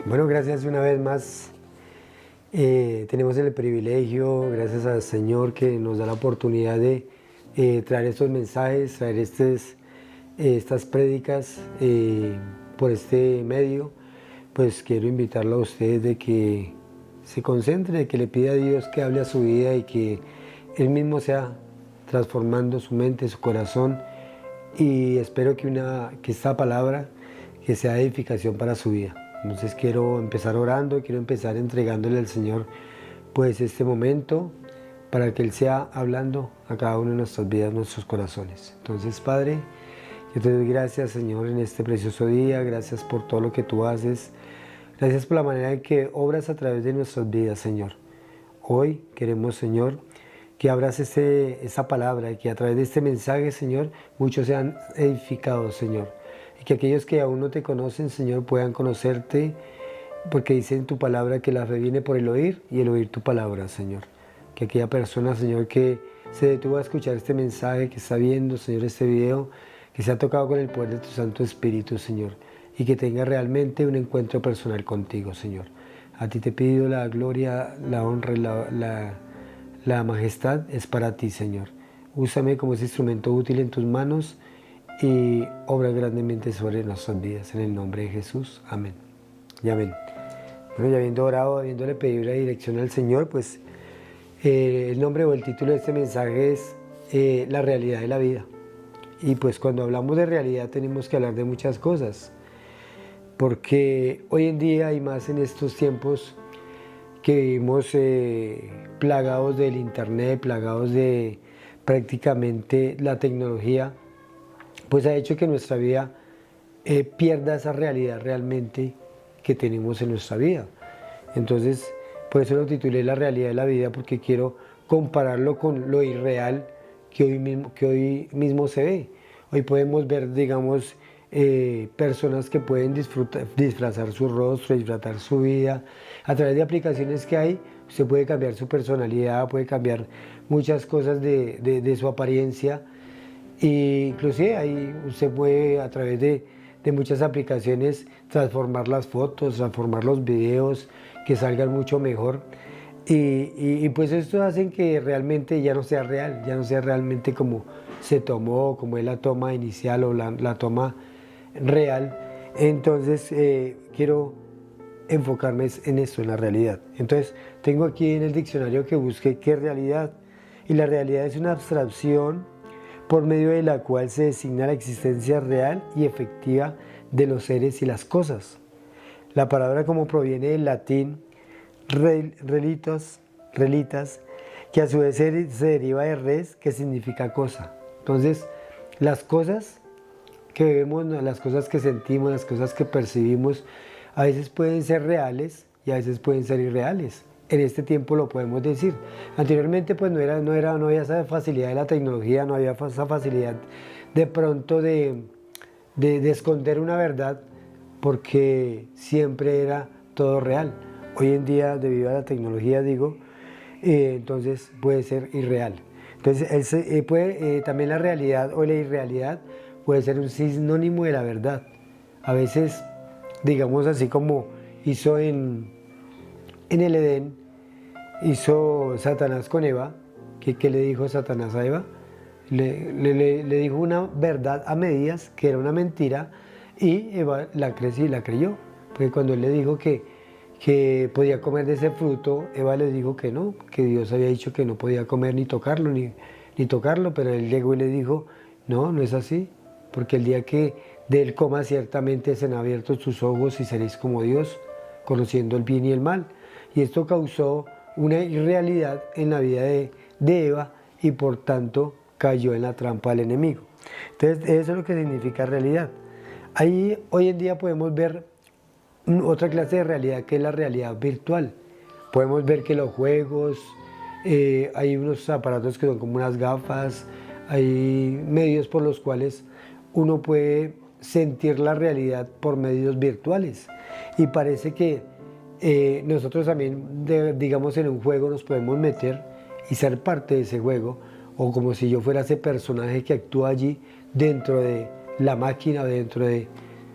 Bueno, gracias una vez más. Tenemos el privilegio, gracias al Señor, que nos da la oportunidad de traer estos mensajes, traer estas prédicas por este medio. Pues quiero invitarlo a ustedes de que se concentre, de que le pida a Dios que hable a su vida y que Él mismo sea transformando su mente, su corazón. Y espero que esta palabra que sea edificación para su vida. Entonces quiero empezar orando, quiero empezar entregándole al Señor pues este momento para que Él sea hablando a cada uno de nuestras vidas, nuestros corazones. Entonces, Padre, yo te doy gracias, Señor, en este precioso día. Gracias por todo lo que tú haces. Gracias por la manera en que obras a través de nuestras vidas, Señor. Hoy queremos, Señor, que abras esa palabra y que a través de este mensaje, Señor, muchos sean edificados, Señor. Y que aquellos que aún no te conocen, Señor, puedan conocerte, porque dice en tu palabra que la fe viene por el oír y el oír tu palabra, Señor. Que aquella persona, Señor, que se detuvo a escuchar este mensaje, que está viendo, Señor, este video, que se ha tocado con el poder de tu Santo Espíritu, Señor, y que tenga realmente un encuentro personal contigo, Señor. A ti te pido la gloria, la honra y la majestad es para ti, Señor. Úsame como ese instrumento útil en tus manos y obra grandemente sobre nuestras vidas. En el nombre de Jesús. Amén. Y amén. Bueno, ya habiendo orado, habiéndole pedido la dirección al Señor, pues el nombre o el título de este mensaje es La realidad de la vida. Y pues cuando hablamos de realidad tenemos que hablar de muchas cosas. Porque hoy en día y más en estos tiempos que vivimos plagados del internet, plagados de prácticamente la tecnología, pues ha hecho que nuestra vida pierda esa realidad realmente que tenemos en nuestra vida. Entonces, por eso lo titulé La realidad de la vida, porque quiero compararlo con lo irreal que hoy mismo se ve. Hoy podemos ver, digamos, personas que pueden disfrazar su rostro, disfrazar su vida. A través de aplicaciones que hay, usted puede cambiar su personalidad, puede cambiar muchas cosas de su apariencia. E inclusive ahí usted puede a través de muchas aplicaciones transformar las fotos, transformar los videos, que salgan mucho mejor. Y pues esto hace que realmente ya no sea real, ya no sea realmente como se tomó, como es la toma inicial o la toma real. Entonces quiero enfocarme en esto, en la realidad. Entonces tengo aquí en el diccionario que busqué qué es realidad. Y la realidad es una abstracción por medio de la cual se designa la existencia real y efectiva de los seres y las cosas. La palabra como proviene del latín relitas, que a su vez se deriva de res, que significa cosa. Entonces, las cosas que vemos, las cosas que sentimos, las cosas que percibimos, a veces pueden ser reales y a veces pueden ser irreales. En este tiempo lo podemos decir. Anteriormente pues no había esa facilidad de la tecnología, no había esa facilidad de pronto de esconder una verdad, porque siempre era todo real. Hoy en día, debido a la tecnología, digo, entonces puede ser irreal. Entonces también la realidad o la irrealidad puede ser un sinónimo de la verdad. A veces, digamos así como hizo en el Edén, hizo Satanás con Eva. ¿Qué le dijo Satanás a Eva? Le dijo una verdad a medias, que era una mentira, y Eva la creyó. Porque cuando él le dijo que podía comer de ese fruto, Eva le dijo que no, que Dios había dicho que no podía comer ni tocarlo, ni tocarlo, pero él llegó y le dijo, no, no es así, porque el día que de él coma ciertamente serán abiertos tus ojos y seréis como Dios, conociendo el bien y el mal. Y esto causó una irrealidad en la vida de Eva y por tanto cayó en la trampa del enemigo. Entonces eso es lo que significa realidad. Ahí hoy en día podemos ver otra clase de realidad, que es la realidad virtual. Podemos ver que los juegos, hay unos aparatos que son como unas gafas, hay medios por los cuales uno puede sentir la realidad por medios virtuales. Y parece que nosotros también, digamos, en un juego nos podemos meter y ser parte de ese juego, o como si yo fuera ese personaje que actúa allí dentro de la máquina, dentro de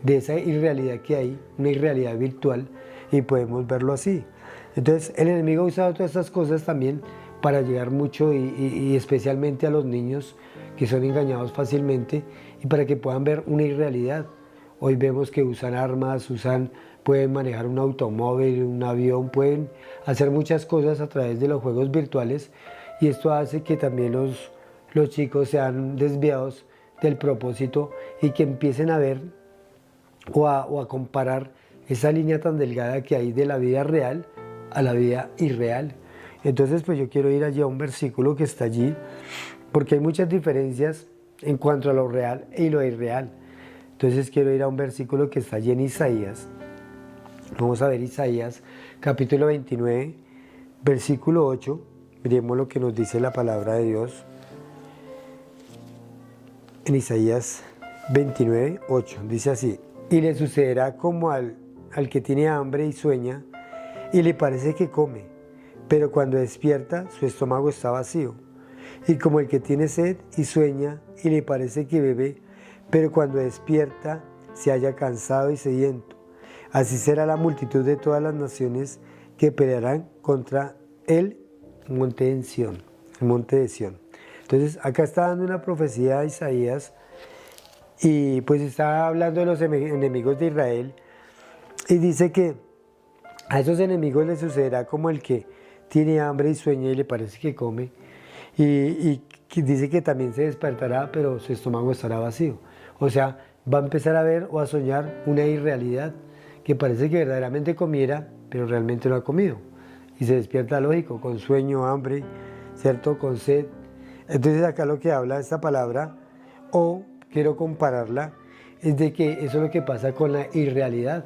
esa irrealidad que hay, una irrealidad virtual. y podemos verlo así. Entonces el enemigo ha usado todas estas cosas también para llegar mucho y especialmente a los niños que son engañados fácilmente y para que puedan ver una irrealidad. Hoy vemos que usan armas, pueden manejar un automóvil, un avión, pueden hacer muchas cosas a través de los juegos virtuales y esto hace que también los chicos sean desviados del propósito y que empiecen a ver o a comparar esa línea tan delgada que hay de la vida real a la vida irreal. Entonces pues yo quiero ir allí a un versículo que está allí, porque hay muchas diferencias en cuanto a lo real y lo irreal. Entonces quiero ir a un versículo que está allí en Isaías. Vamos a ver Isaías capítulo 29, versículo 8. Miremos lo que nos dice la palabra de Dios. En Isaías 29, 8, dice así: y le sucederá como al que tiene hambre y sueña, y le parece que come, pero cuando despierta su estómago está vacío. Y como el que tiene sed y sueña, y le parece que bebe, pero cuando despierta se halla cansado y sediento. Así será la multitud de todas las naciones que pelearán contra el monte de Sión, el monte de Sión. Entonces acá está dando una profecía a Isaías y pues está hablando de los enemigos de Israel y dice que a esos enemigos les sucederá como el que tiene hambre y sueña y le parece que come y dice que también se despertará pero su estómago estará vacío. O sea, va a empezar a ver o a soñar una irrealidad que parece que verdaderamente comiera, pero realmente no ha comido. Y se despierta, lógico, con sueño, hambre, ¿cierto? Con sed. Entonces acá lo que habla esta palabra, o quiero compararla, es de que eso es lo que pasa con la irrealidad.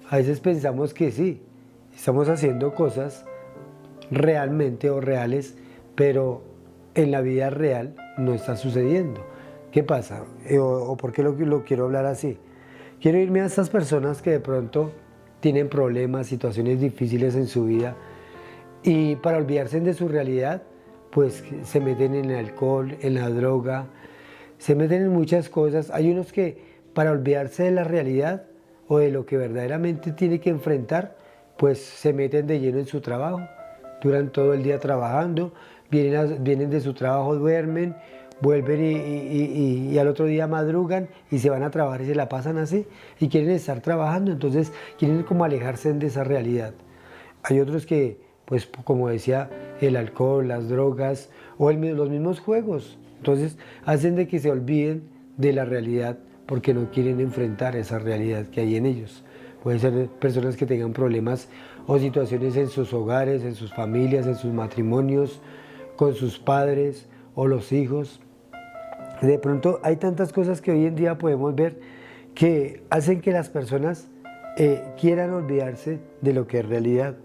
A veces pensamos que sí, estamos haciendo cosas realmente o reales, pero en la vida real no está sucediendo. ¿Qué pasa? ¿O por qué lo quiero hablar así? Quiero irme a estas personas que de pronto tienen problemas, situaciones difíciles en su vida y para olvidarse de su realidad, pues se meten en el alcohol, en la droga, se meten en muchas cosas. Hay unos que para olvidarse de la realidad o de lo que verdaderamente tiene que enfrentar, pues se meten de lleno en su trabajo, duran todo el día trabajando, vienen de su trabajo, duermen, vuelven y al otro día madrugan y se van a trabajar y se la pasan así y quieren estar trabajando, entonces quieren como alejarse de esa realidad. Hay otros que, pues como decía, el alcohol, las drogas o los mismos juegos, entonces hacen de que se olviden de la realidad porque no quieren enfrentar esa realidad que hay en ellos. Pueden ser personas que tengan problemas o situaciones en sus hogares, en sus familias, en sus matrimonios, con sus padres o los hijos. De pronto hay tantas cosas que hoy en día podemos ver que hacen que las personas quieran olvidarse de lo que es realidad.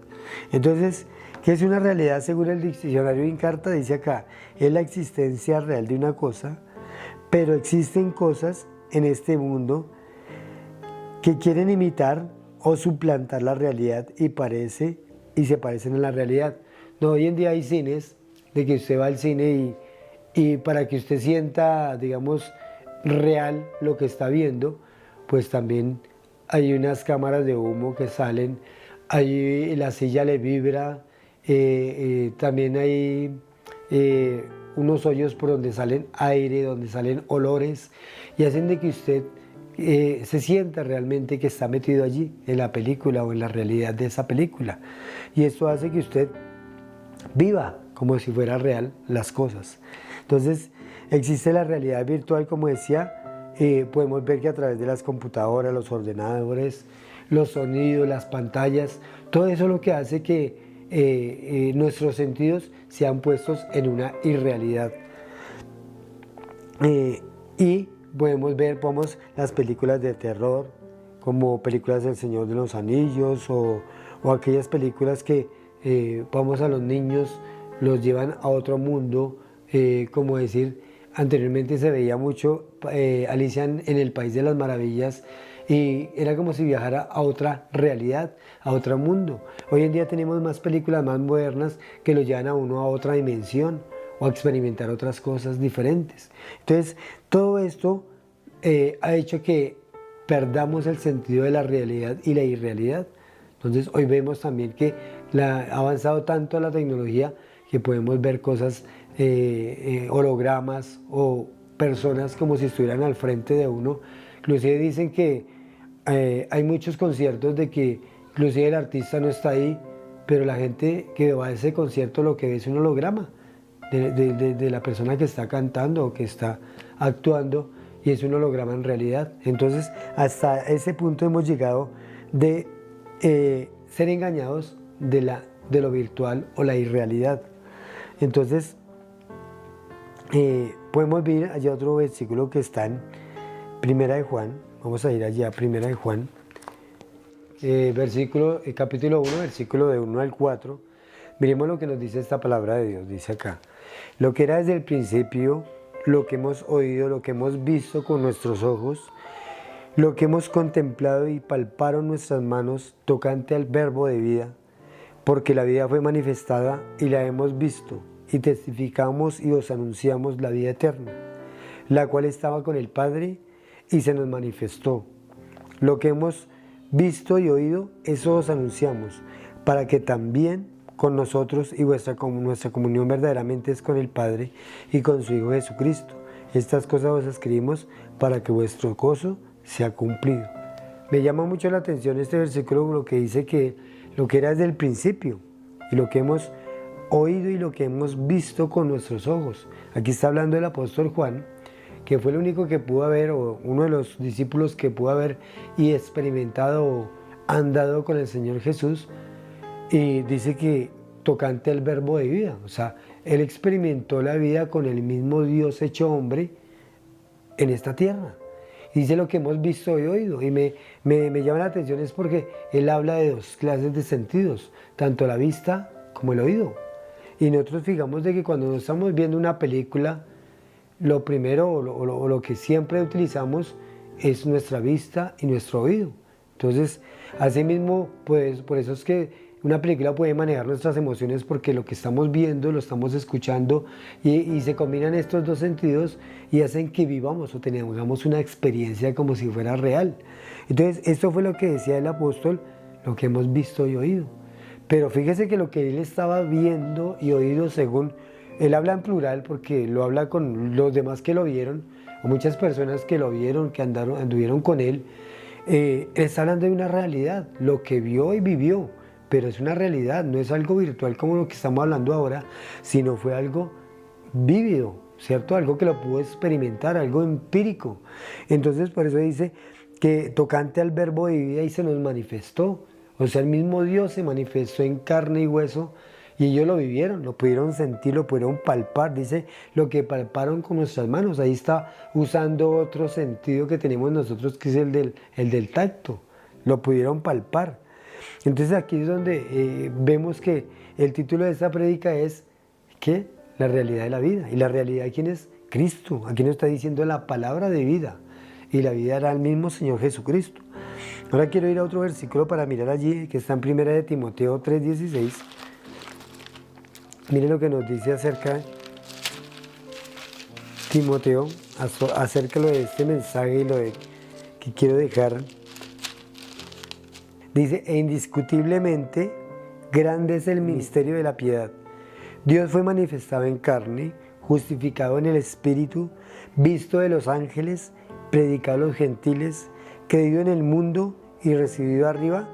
Entonces, ¿qué es una realidad? Según el diccionario Incarta dice acá, es la existencia real de una cosa, pero existen cosas en este mundo que quieren imitar o suplantar la realidad y se parecen a la realidad. No, hoy en día hay cines de que usted va al cine y para que usted sienta, digamos, real lo que está viendo, pues también hay unas cámaras de humo que salen, ahí la silla le vibra, también hay unos hoyos por donde salen aire, donde salen olores y hacen de que usted se sienta realmente que está metido allí en la película o en la realidad de esa película. Y esto hace que usted viva como si fuera real las cosas. Entonces existe la realidad virtual, como decía, podemos ver que a través de las computadoras, los ordenadores, los sonidos, las pantallas, todo eso es lo que hace que nuestros sentidos sean puestos en una irrealidad. Y podemos ver las películas de terror, como películas del Señor de los Anillos o aquellas películas que vamos a los niños, los llevan a otro mundo, como decir, anteriormente se veía mucho Alicia en el País de las Maravillas y era como si viajara a otra realidad, a otro mundo. Hoy en día tenemos más películas más modernas que lo llevan a uno a otra dimensión o a experimentar otras cosas diferentes. Entonces, todo esto ha hecho que perdamos el sentido de la realidad y la irrealidad. Entonces hoy vemos también que ha avanzado tanto la tecnología que podemos ver cosas, hologramas o personas como si estuvieran al frente de uno. Inclusive dicen que hay muchos conciertos de que inclusive el artista no está ahí, pero la gente que va a ese concierto lo que ve es un holograma de la persona que está cantando o que está actuando, y es un holograma en realidad. Entonces hasta ese punto hemos llegado de ser engañados de lo virtual o la irrealidad. Entonces podemos ver allá otro versículo que está en Primera de Juan. Vamos a ir allá a Primera de Juan, capítulo 1, versículo de 1 al 4. Miremos lo que nos dice esta palabra de Dios. Dice acá: lo que era desde el principio, lo que hemos oído, lo que hemos visto con nuestros ojos, lo que hemos contemplado y palparon nuestras manos tocante al verbo de vida, porque la vida fue manifestada y la hemos visto, y testificamos y os anunciamos la vida eterna, la cual estaba con el Padre y se nos manifestó. Lo que hemos visto y oído, eso os anunciamos, para que también con nosotros y nuestra comunión verdaderamente es con el Padre y con su Hijo Jesucristo. Estas cosas os escribimos para que vuestro gozo sea cumplido. Me llama mucho la atención este versículo, lo que dice que lo que era desde el principio y lo que hemos oído y lo que hemos visto con nuestros ojos. Aquí está hablando el apóstol Juan, que fue el único que pudo haber, o uno de los discípulos que pudo haber y experimentado o andado con el Señor Jesús, y dice que tocante al verbo de vida, o sea, él experimentó la vida con el mismo Dios hecho hombre en esta tierra. Dice lo que hemos visto y oído, y me llama la atención es porque él habla de dos clases de sentidos, tanto la vista como el oído. Y nosotros fijamos de que cuando estamos viendo una película, lo primero o lo que siempre utilizamos es nuestra vista y nuestro oído. Entonces, asimismo, pues por eso es que una película puede manejar nuestras emociones, porque lo que estamos viendo, lo estamos escuchando, y se combinan estos dos sentidos y hacen que vivamos o tengamos una experiencia como si fuera real. Entonces, esto fue lo que decía el apóstol, lo que hemos visto y oído. Pero fíjese que lo que él estaba viendo y oído, según él habla en plural, porque lo habla con los demás que lo vieron, o muchas personas que lo vieron, que anduvieron con él, está hablando de una realidad, lo que vio y vivió. Pero es una realidad, no es algo virtual como lo que estamos hablando ahora, sino fue algo vívido, ¿cierto? Algo que lo pudo experimentar, algo empírico. Entonces, por eso dice que tocante al verbo de vida y se nos manifestó. O sea, el mismo Dios se manifestó en carne y hueso, y ellos lo vivieron, lo pudieron sentir, lo pudieron palpar. Dice lo que palparon con nuestras manos. Ahí está usando otro sentido que tenemos nosotros, que es el del tacto. Lo pudieron palpar. Entonces aquí es donde vemos que el título de esta prédica es ¿qué? La realidad de la vida. ¿Y la realidad de quién es? Cristo. Aquí nos está diciendo la palabra de vida. Y la vida era el mismo Señor Jesucristo. Ahora quiero ir a otro versículo para mirar allí, que está en 1 de Timoteo 3:16. Miren lo que nos dice acerca de Timoteo, acerca de este mensaje y lo que quiero dejar. Dice: e indiscutiblemente grande es el ministerio de la piedad. Dios fue manifestado en carne, justificado en el Espíritu, visto de los ángeles, predicado a los gentiles, creído en el mundo y recibido arriba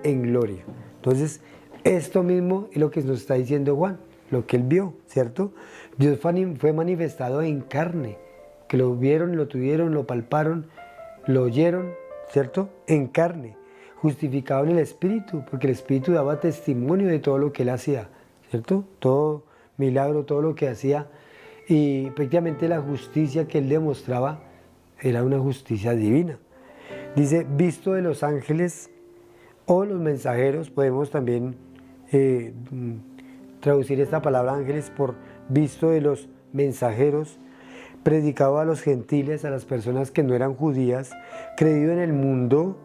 en gloria. Entonces, esto mismo es lo que nos está diciendo Juan, lo que él vio, ¿cierto? Dios fue manifestado en carne, que lo vieron, lo tuvieron, lo palparon, lo oyeron, ¿cierto? En carne. Justificado en el Espíritu, porque el Espíritu daba testimonio de todo lo que él hacía, ¿cierto? Todo milagro, todo lo que hacía, y prácticamente la justicia que él demostraba era una justicia divina. Dice, visto de los ángeles o los mensajeros, podemos también traducir esta palabra ángeles por visto de los mensajeros, predicado a los gentiles, a las personas que no eran judías, creído en el mundo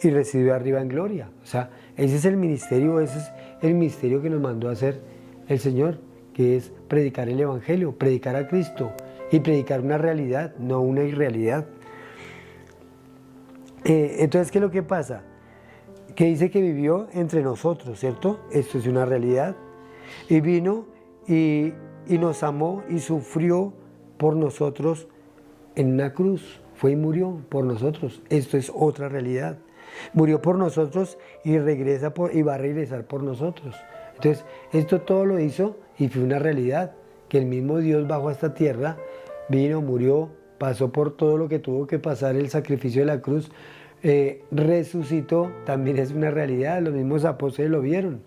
y recibió arriba en gloria. O sea, ese es el ministerio que nos mandó a hacer el Señor, que es predicar el Evangelio, predicar a Cristo y predicar una realidad, no una irrealidad. Entonces, ¿qué es lo que pasa? que dice que vivió entre nosotros, ¿cierto? Esto es una realidad. Y vino y nos amó y sufrió por nosotros en una cruz. Fue y murió por nosotros. Esto es otra realidad. Murió por nosotros y va a regresar por nosotros. Entonces, esto todo lo hizo y fue una realidad. Que el mismo Dios bajó a esta tierra, vino, murió, pasó por todo lo que tuvo que pasar, el sacrificio de la cruz, resucitó, también es una realidad. Los mismos apóstoles lo vieron.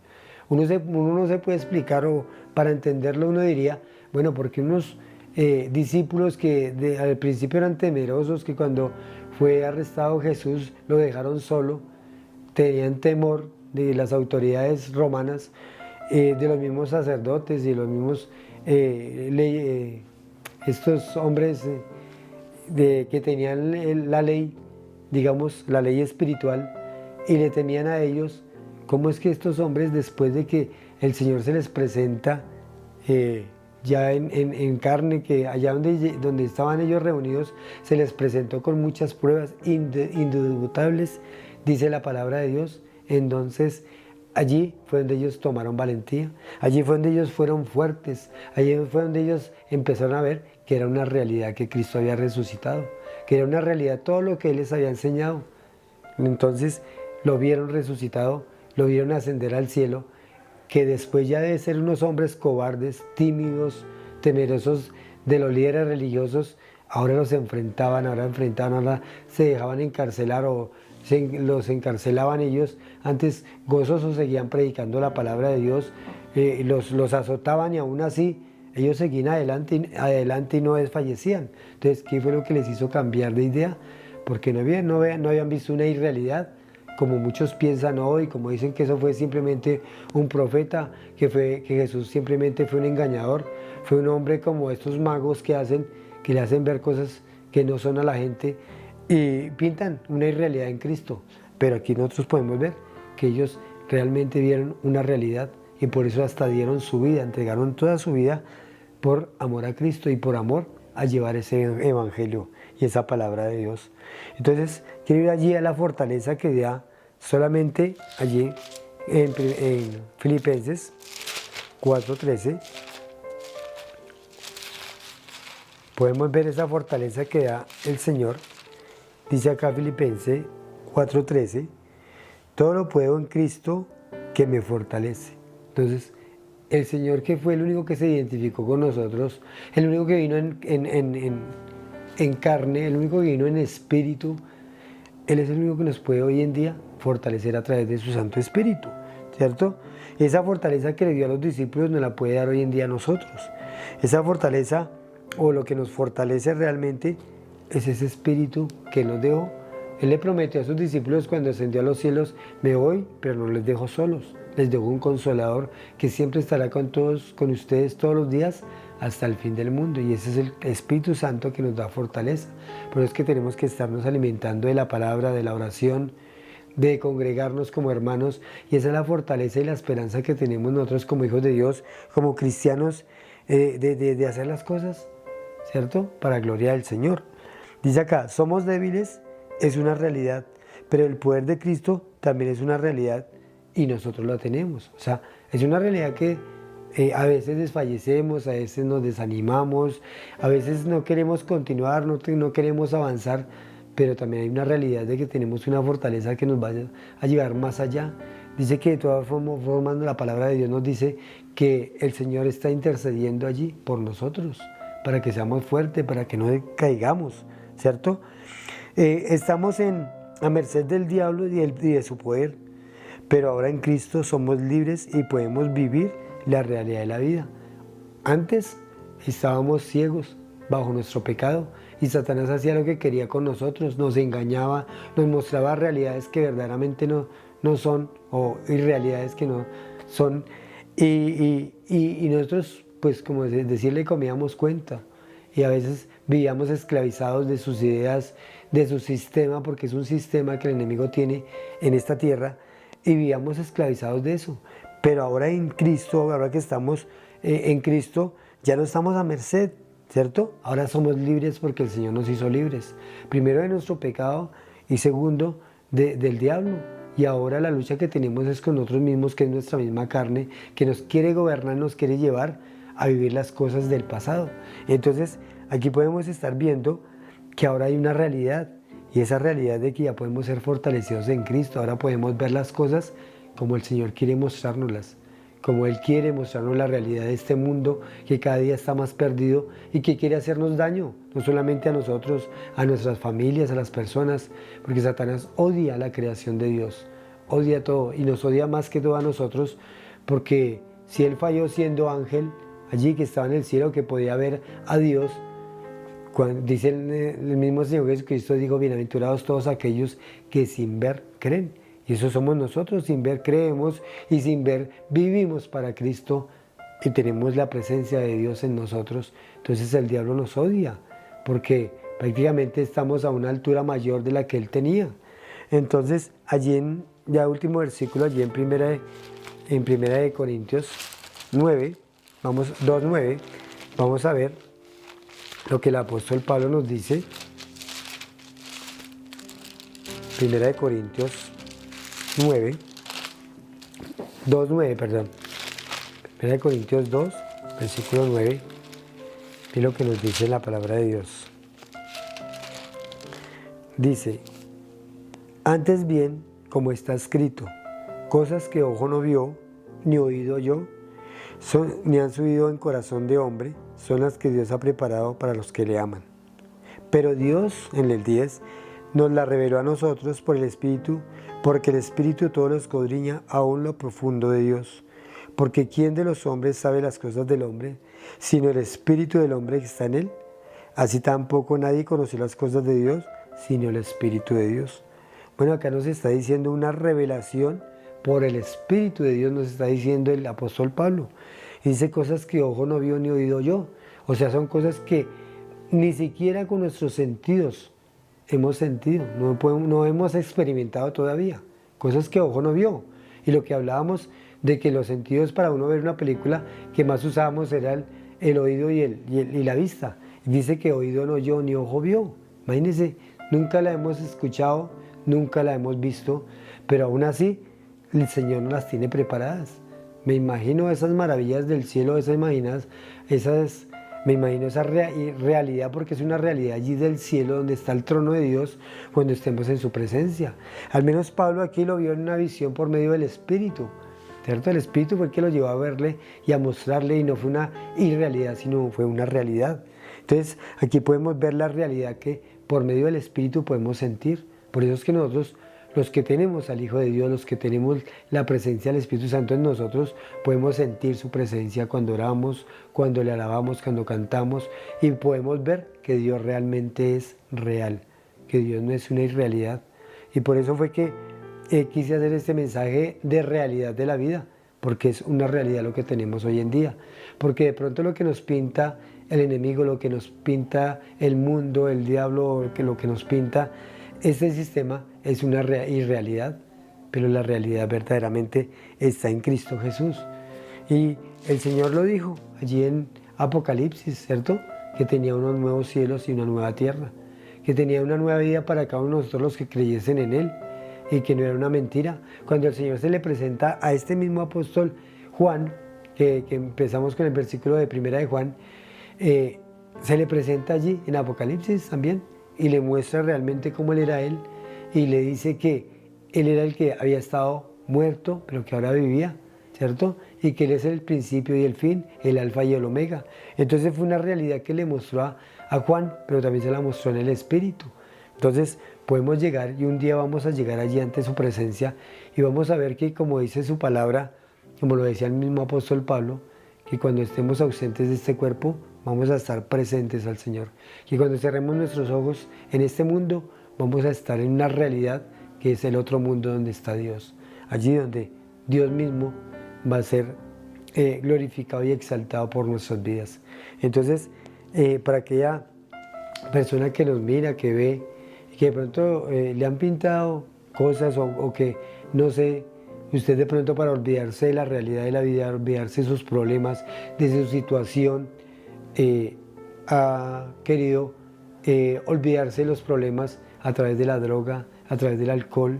Uno no se puede explicar, o para entenderlo uno diría, bueno, porque unos discípulos que al principio eran temerosos, que cuando fue arrestado Jesús lo dejaron solo, tenían temor de las autoridades romanas, de los mismos sacerdotes y los mismos estos hombres que tenían la ley, digamos, la ley espiritual, y le temían a ellos. ¿Cómo es que estos hombres, después de que el Señor se les presenta ya en carne, que allá donde estaban ellos reunidos, se les presentó con muchas pruebas indubitables, dice la palabra de Dios? Entonces, allí fue donde ellos tomaron valentía, allí fue donde ellos fueron fuertes, allí fue donde ellos empezaron a ver que era una realidad que Cristo había resucitado, que era una realidad todo lo que Él les había enseñado. Entonces lo vieron resucitado, lo vieron ascender al cielo, que después ya de ser unos hombres cobardes, tímidos, temerosos de los líderes religiosos, ahora los enfrentaban, ahora se dejaban encarcelar o los encarcelaban ellos. Antes gozosos seguían predicando la palabra de Dios, los azotaban y aún así ellos seguían adelante y no desfallecían. Entonces, ¿qué fue lo que les hizo cambiar de idea? Porque no habían visto una irrealidad, como muchos piensan hoy, como dicen que eso fue simplemente un profeta, que Jesús simplemente fue un engañador, fue un hombre como estos magos que le hacen ver cosas que no son a la gente y pintan una irrealidad en Cristo. Pero aquí nosotros podemos ver que ellos realmente vieron una realidad y por eso hasta dieron su vida, entregaron toda su vida por amor a Cristo y por amor a llevar ese evangelio y esa palabra de Dios. Entonces, quiero ir allí a la fortaleza que da solamente allí en Filipenses 4:13. Podemos ver esa fortaleza que da el Señor. Dice acá Filipenses 4:13, todo lo puedo en Cristo que me fortalece. Entonces, el Señor, que fue el único que se identificó con nosotros, el único que vino en carne, el único que vino en espíritu, Él es el único que nos puede hoy en día fortalecer a través de su Santo Espíritu, ¿cierto? Esa fortaleza que le dio a los discípulos nos la puede dar hoy en día a nosotros. Esa fortaleza, o lo que nos fortalece realmente, es ese Espíritu que nos dejó. Él le prometió a sus discípulos cuando ascendió a los cielos: me voy, pero no les dejo solos. Les dejo un Consolador que siempre estará con ustedes todos los días hasta el fin del mundo. Y ese es el Espíritu Santo que nos da fortaleza. Por eso es que tenemos que estarnos alimentando de la palabra, de la oración, de congregarnos como hermanos. Y esa es la fortaleza y la esperanza que tenemos nosotros como hijos de Dios, como cristianos, de hacer las cosas, ¿cierto? Para gloria del Señor. Dice acá, somos débiles, es una realidad, pero el poder de Cristo también es una realidad y nosotros la tenemos. O sea, es una realidad que a veces desfallecemos, a veces nos desanimamos, a veces no queremos continuar, no queremos avanzar, pero también hay una realidad de que tenemos una fortaleza que nos va a llevar más allá. Dice que de todas formas la palabra de Dios nos dice que el Señor está intercediendo allí por nosotros, para que seamos fuertes, para que no caigamos, ¿cierto? Estamos a merced del diablo y de su poder, pero ahora en Cristo somos libres y podemos vivir la realidad de la vida. Antes estábamos ciegos bajo nuestro pecado y Satanás hacía lo que quería con nosotros, nos engañaba, nos mostraba realidades que verdaderamente no son, o irrealidades que no son, y nosotros, pues como decirle, comíamos cuenta, y a veces vivíamos esclavizados de sus ideas, de su sistema, porque es un sistema que el enemigo tiene en esta tierra, y vivíamos esclavizados de eso. Pero ahora en Cristo, ahora que estamos en Cristo, ya no estamos a merced, ¿cierto? Ahora somos libres porque el Señor nos hizo libres. Primero de nuestro pecado y segundo del diablo. y ahora la lucha que tenemos es con nosotros mismos, que es nuestra misma carne, que nos quiere gobernar, nos quiere llevar a vivir las cosas del pasado. Entonces aquí podemos estar viendo que ahora hay una realidad, y esa realidad de que ya podemos ser fortalecidos en Cristo. Ahora podemos ver las cosas como el Señor quiere mostrárnoslas, como Él quiere mostrarnos la realidad de este mundo que cada día está más perdido y que quiere hacernos daño, no solamente a nosotros, a nuestras familias, a las personas, porque Satanás odia la creación de Dios, odia todo y nos odia más que todo a nosotros, porque si Él falló siendo ángel, allí que estaba en el cielo, que podía ver a Dios, cuando dice el mismo Señor Jesucristo, dijo, bienaventurados todos aquellos que sin ver creen. Y eso somos nosotros, sin ver creemos y sin ver vivimos para Cristo y tenemos la presencia de Dios en nosotros. Entonces el diablo nos odia porque prácticamente estamos a una altura mayor de la que él tenía. Entonces allí en ya último versículo, allí en primera de Corintios 9, 2:9, vamos a ver lo que el apóstol Pablo nos dice. Primera de Corintios 9, 2:9, perdón. Primera de Corintios 2, versículo 9, es lo que nos dice la palabra de Dios. Dice, antes bien, como está escrito, cosas que ojo no vio, ni oído yo, ni han subido en corazón de hombre, son las que Dios ha preparado para los que le aman. Pero Dios, en el 10, nos la reveló a nosotros por el Espíritu, porque el Espíritu todo lo escudriña aún lo profundo de Dios. Porque ¿quién de los hombres sabe las cosas del hombre, sino el Espíritu del hombre que está en él? Así tampoco nadie conoció las cosas de Dios, sino el Espíritu de Dios. Bueno, acá nos está diciendo una revelación por el Espíritu de Dios, nos está diciendo el apóstol Pablo. Y dice cosas que ojo no vio ni oído yo. O sea, son cosas que ni siquiera con nuestros sentidos hemos sentido, no hemos experimentado todavía. Cosas que ojo no vio. Y lo que hablábamos de que los sentidos para uno ver una película que más usábamos era el oído y la vista. Y dice que oído no oyó ni ojo vio. Imagínense, nunca la hemos escuchado, nunca la hemos visto, pero aún así el Señor nos las tiene preparadas. Me imagino esas maravillas del cielo, me imagino esa realidad, porque es una realidad allí del cielo donde está el trono de Dios cuando estemos en su presencia. Al menos Pablo aquí lo vio en una visión por medio del Espíritu, ¿cierto? El Espíritu fue el que lo llevó a verle y a mostrarle, y no fue una irrealidad, sino fue una realidad. Entonces aquí podemos ver la realidad que por medio del Espíritu podemos sentir. Por eso es que nosotros, los que tenemos al Hijo de Dios, los que tenemos la presencia del Espíritu Santo en nosotros, podemos sentir su presencia cuando oramos, cuando le alabamos, cuando cantamos, y podemos ver que Dios realmente es real, que Dios no es una irrealidad. Y por eso fue que quise hacer este mensaje de realidad de la vida, porque es una realidad lo que tenemos hoy en día. Porque de pronto lo que nos pinta el enemigo, lo que nos pinta el mundo, el diablo, lo que nos pinta este sistema es una irrealidad, pero la realidad verdaderamente está en Cristo Jesús. Y el Señor lo dijo allí en Apocalipsis, ¿cierto? Que tenía unos nuevos cielos y una nueva tierra, que tenía una nueva vida para cada uno de nosotros los que creyesen en Él, y que no era una mentira. Cuando el Señor se le presenta a este mismo apóstol Juan, que empezamos con el versículo de primera de Juan, se le presenta allí en Apocalipsis también, y le muestra realmente cómo Él era Él, y le dice que Él era el que había estado muerto, pero que ahora vivía, ¿cierto? Y que Él es el principio y el fin, el alfa y el omega. Entonces fue una realidad que le mostró a Juan, pero también se la mostró en el Espíritu. Entonces podemos llegar, y un día vamos a llegar allí ante su presencia, y vamos a ver que, como dice su palabra, como lo decía el mismo apóstol Pablo, que cuando estemos ausentes de este cuerpo, vamos a estar presentes al Señor. Y cuando cerremos nuestros ojos en este mundo, vamos a estar en una realidad que es el otro mundo donde está Dios. Allí donde Dios mismo va a ser glorificado y exaltado por nuestras vidas. Entonces, para aquella persona que nos mira, que ve, que de pronto le han pintado cosas o que, no sé, usted de pronto para olvidarse de la realidad de la vida, olvidarse de sus problemas, de su situación, ha querido olvidarse de los problemas a través de la droga, a través del alcohol,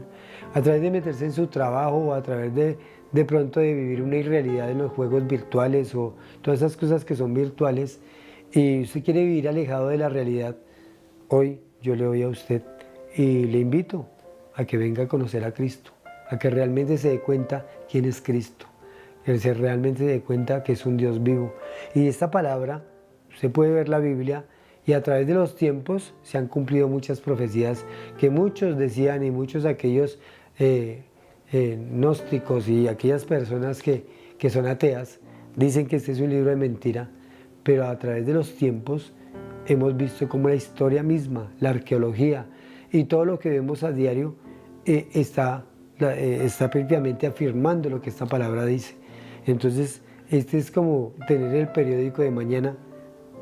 a través de meterse en su trabajo o a través de pronto de vivir una irrealidad en los juegos virtuales o todas esas cosas que son virtuales y usted quiere vivir alejado de la realidad, hoy yo le doy a usted y le invito a que venga a conocer a Cristo, a que realmente se dé cuenta quién es Cristo, que realmente se dé cuenta que es un Dios vivo. Y esta palabra, usted puede ver la Biblia y a través de los tiempos se han cumplido muchas profecías que muchos decían y muchos de aquellos gnósticos y aquellas personas que son ateas dicen que este es un libro de mentira, pero a través de los tiempos hemos visto cómo la historia misma, la arqueología y todo lo que vemos a diario está prácticamente afirmando lo que esta palabra dice. Entonces, este es como tener el periódico de mañana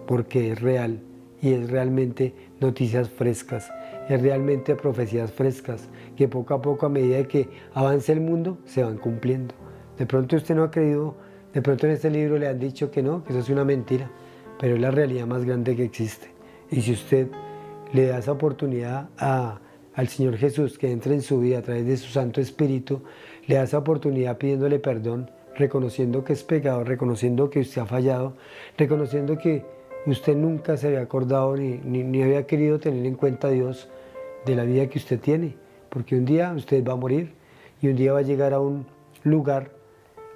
porque es real y es realmente noticias frescas, es realmente profecías frescas que poco a poco, a medida que avance el mundo, se van cumpliendo. De pronto usted no ha creído, de pronto en este libro le han dicho que no, que eso es una mentira, pero es la realidad más grande que existe. Y si usted le da esa oportunidad al Señor Jesús que entre en su vida a través de su Santo Espíritu, le da esa oportunidad pidiéndole perdón, reconociendo que es pecado, reconociendo que usted ha fallado, reconociendo que usted nunca se había acordado ni había querido tener en cuenta a Dios de la vida que usted tiene, porque un día usted va a morir y un día va a llegar a un lugar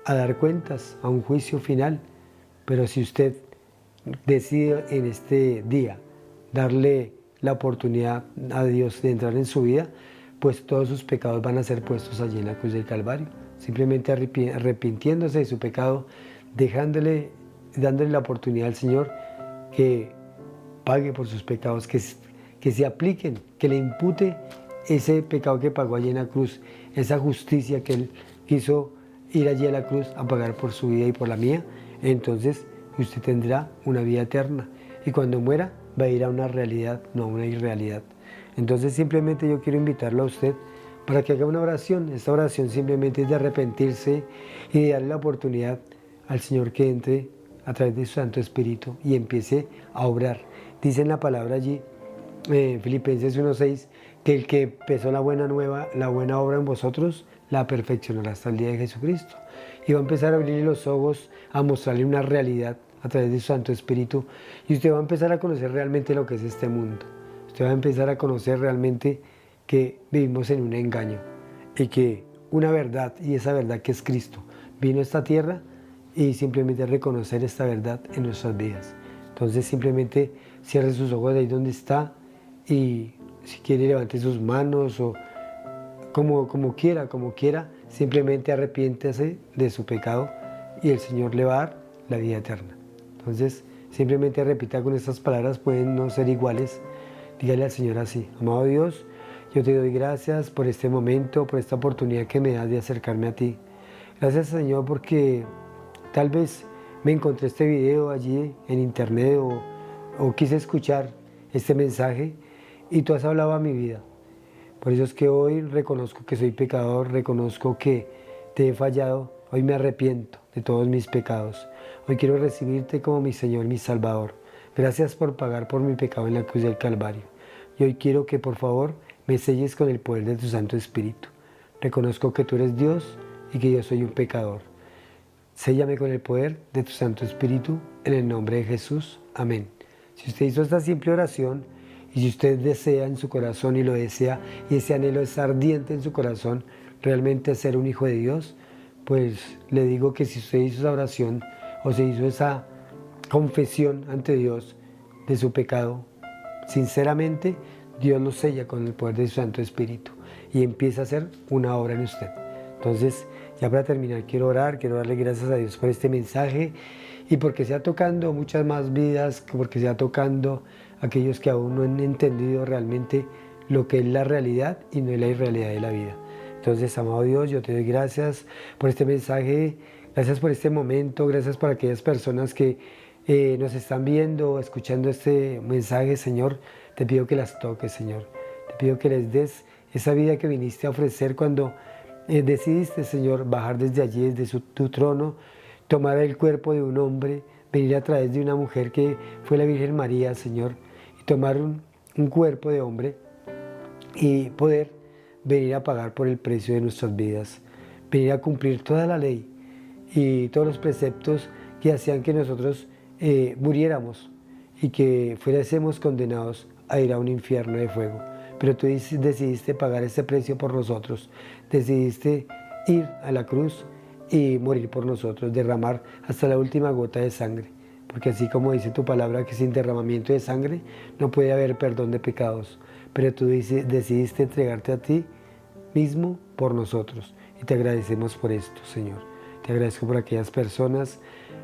a dar cuentas, a un juicio final. Pero si usted decide en este día darle la oportunidad a Dios de entrar en su vida, pues todos sus pecados van a ser puestos allí en la cruz del Calvario, simplemente arrepintiéndose de su pecado, dándole la oportunidad al Señor que pague por sus pecados, que se apliquen, que le impute ese pecado que pagó allí en la cruz, esa justicia que Él quiso ir allí a la cruz a pagar por su vida y por la mía. Entonces usted tendrá una vida eterna y cuando muera va a ir a una realidad, no a una irrealidad. Entonces simplemente yo quiero invitarlo a usted para que haga una oración. Esta oración simplemente es de arrepentirse y de darle la oportunidad al Señor que entre a través de su Santo Espíritu y empiece a obrar. Dice en la palabra allí, Filipenses 1:6, que el que empezó la buena obra en vosotros, la perfeccionará hasta el día de Jesucristo. Y va a empezar a abrirle los ojos, a mostrarle una realidad a través de su Santo Espíritu. Y usted va a empezar a conocer realmente lo que es este mundo. Usted va a empezar a conocer realmente que vivimos en un engaño y que una verdad, y esa verdad que es Cristo, vino a esta tierra y simplemente reconocer esta verdad en nuestras vidas. Entonces simplemente cierre sus ojos de ahí donde está y si quiere levante sus manos o como quiera, simplemente arrepiéntase de su pecado y el Señor le va a dar la vida eterna. Entonces simplemente repita con estas palabras, pueden no ser iguales, dígale al Señor así: amado Dios, yo te doy gracias por este momento, por esta oportunidad que me das de acercarme a ti. Gracias, Señor, porque tal vez me encontré este video allí en internet o quise escuchar este mensaje y tú has hablado a mi vida. Por eso es que hoy reconozco que soy pecador, reconozco que te he fallado, hoy me arrepiento de todos mis pecados. Hoy quiero recibirte como mi Señor, mi Salvador. Gracias por pagar por mi pecado en la cruz del Calvario. Y hoy quiero que por favor me selles con el poder de tu Santo Espíritu. Reconozco que tú eres Dios y que yo soy un pecador. Séllame con el poder de tu Santo Espíritu, en el nombre de Jesús. Amén. Si usted hizo esta simple oración y si usted desea en su corazón y lo desea y ese anhelo es ardiente en su corazón, realmente ser un hijo de Dios, pues le digo que si usted hizo esa oración o se hizo esa confesión ante Dios de su pecado, sinceramente Dios lo sella con el poder de su Santo Espíritu y empieza a hacer una obra en usted. Entonces, ya para terminar, quiero orar, quiero darle gracias a Dios por este mensaje y porque sea tocando muchas más vidas, porque sea tocando a aquellos que aún no han entendido realmente lo que es la realidad y no es la irrealidad de la vida. Entonces, amado Dios, yo te doy gracias por este mensaje, gracias por este momento, gracias por aquellas personas que nos están viendo, escuchando este mensaje, Señor. Te pido que las toques, Señor. Te pido que les des esa vida que viniste a ofrecer cuando decidiste, Señor, bajar desde allí, desde tu trono, tomar el cuerpo de un hombre, venir a través de una mujer que fue la Virgen María, Señor, y tomar un cuerpo de hombre y poder venir a pagar por el precio de nuestras vidas, venir a cumplir toda la ley y todos los preceptos que hacían que nosotros muriéramos y que fuésemos condenados a ir a un infierno de fuego. Pero tú decidiste pagar ese precio por nosotros, decidiste ir a la cruz y morir por nosotros, derramar hasta la última gota de sangre. Porque así como dice tu palabra que sin derramamiento de sangre no puede haber perdón de pecados. Pero tú decidiste entregarte a ti mismo por nosotros. Y te agradecemos por esto, Señor. Te agradezco por aquellas personas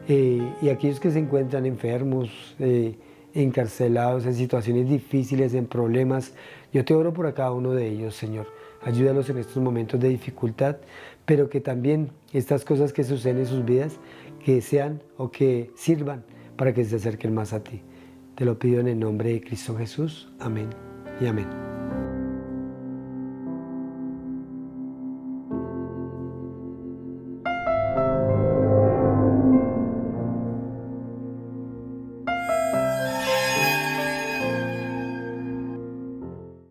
y aquellos que se encuentran enfermos, encarcelados, en situaciones difíciles, en problemas. Yo te oro por cada uno de ellos, Señor. Ayúdalos en estos momentos de dificultad, pero que también estas cosas que suceden en sus vidas, que sean o que sirvan para que se acerquen más a ti. Te lo pido en el nombre de Cristo Jesús. Amén y amén.